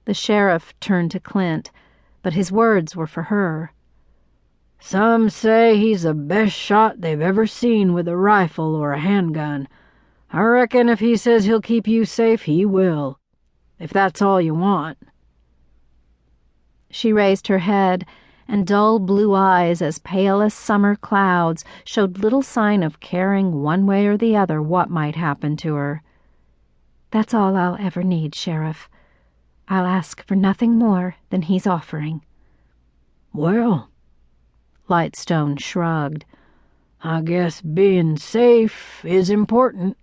The sheriff turned to Clint, but his words were for her. "Some say he's the best shot they've ever seen with a rifle or a handgun. I reckon if he says he'll keep you safe, he will. If that's all you want." She raised her head, and dull blue eyes as pale as summer clouds showed little sign of caring one way or the other what might happen to her. "That's all I'll ever need, Sheriff. I'll ask for nothing more than he's offering." "Well," Lightstone shrugged, "I guess being safe is important."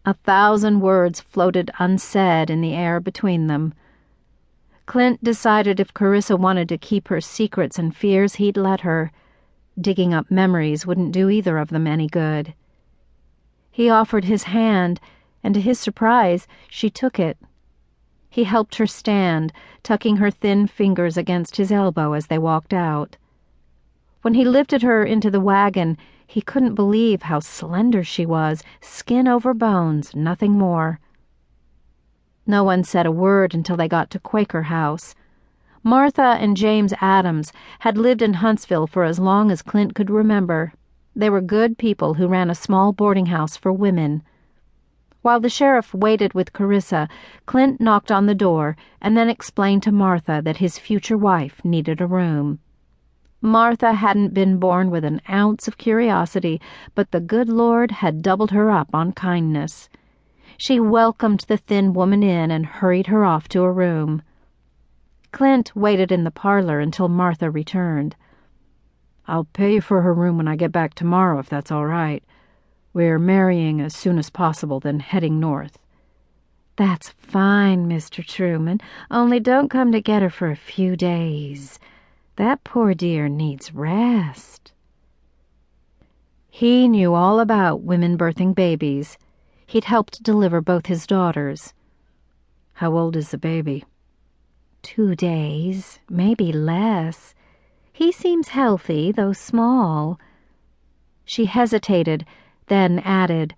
1,000 words floated unsaid in the air between them. Clint decided if Carissa wanted to keep her secrets and fears, he'd let her. Digging up memories wouldn't do either of them any good. He offered his hand, and to his surprise, she took it. He helped her stand, tucking her thin fingers against his elbow as they walked out. When he lifted her into the wagon, he couldn't believe how slender she was, skin over bones, nothing more. No one said a word until they got to Quaker House. Martha and James Adams had lived in Huntsville for as long as Clint could remember. They were good people who ran a small boarding house for women. While the sheriff waited with Carissa, Clint knocked on the door and then explained to Martha that his future wife needed a room. Martha hadn't been born with an ounce of curiosity, but the good Lord had doubled her up on kindness. She welcomed the thin woman in and hurried her off to a room. Clint waited in the parlor until Martha returned. "I'll pay for her room when I get back tomorrow, if that's all right. We're marrying as soon as possible, then heading north." "That's fine, Mr. Truman. Only don't come to get her for a few days. That poor dear needs rest." He knew all about women birthing babies. He'd helped deliver both his daughters. "How old is the baby?" 2 days, maybe less. He seems healthy, though small." She hesitated, then added,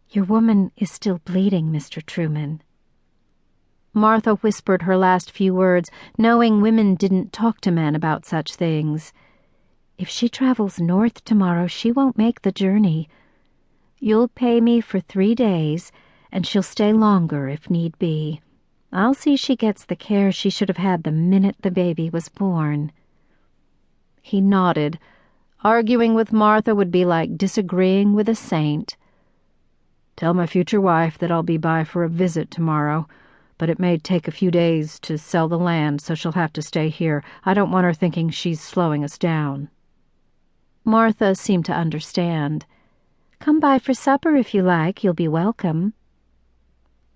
"Your woman is still bleeding, Mr. Truman." Martha whispered her last few words, knowing women didn't talk to men about such things. "If she travels north tomorrow, she won't make the journey. You'll pay me for 3 days, and she'll stay longer if need be. I'll see she gets the care she should have had the minute the baby was born." He nodded. Arguing with Martha would be like disagreeing with a saint. "Tell my future wife that I'll be by for a visit tomorrow, but it may take a few days to sell the land, so she'll have to stay here. I don't want her thinking she's slowing us down." Martha seemed to understand. "Come by for supper if you like. You'll be welcome."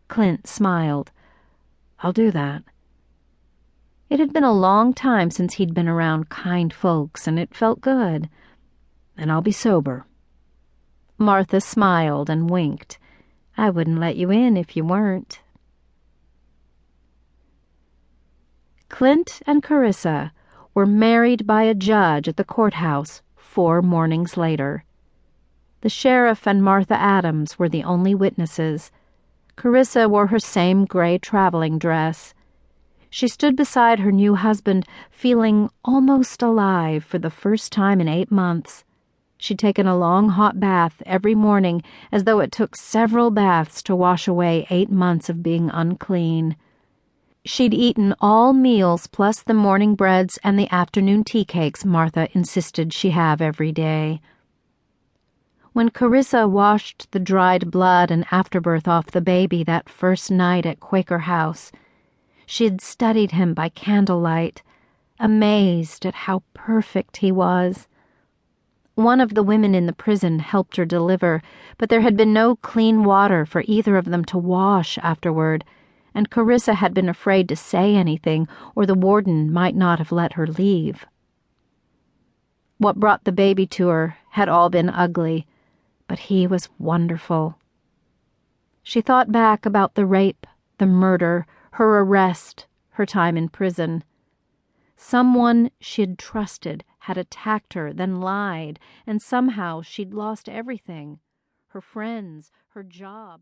Clint smiled. "I'll do that." It had been a long time since he'd been around kind folks, and it felt good. "And I'll be sober." Martha smiled and winked. "I wouldn't let you in if you weren't." Clint and Carissa were married by a judge at the courthouse 4 mornings later. The sheriff and Martha Adams were the only witnesses. Carissa wore her same gray traveling dress. She stood beside her new husband, feeling almost alive for the first time in 8 months. She'd taken a long hot bath every morning, as though it took several baths to wash away 8 months of being unclean. She'd eaten all meals plus the morning breads and the afternoon tea cakes Martha insisted she have every day. When Carissa washed the dried blood and afterbirth off the baby that first night at Quaker House, she'd studied him by candlelight, amazed at how perfect he was. One of the women in the prison helped her deliver, but there had been no clean water for either of them to wash afterward, and Carissa had been afraid to say anything, or the warden might not have let her leave. What brought the baby to her had all been ugly, but he was wonderful. She thought back about the rape, the murder, her arrest, her time in prison. Someone she'd trusted had attacked her, then lied, and somehow she'd lost everything. Her friends, her job.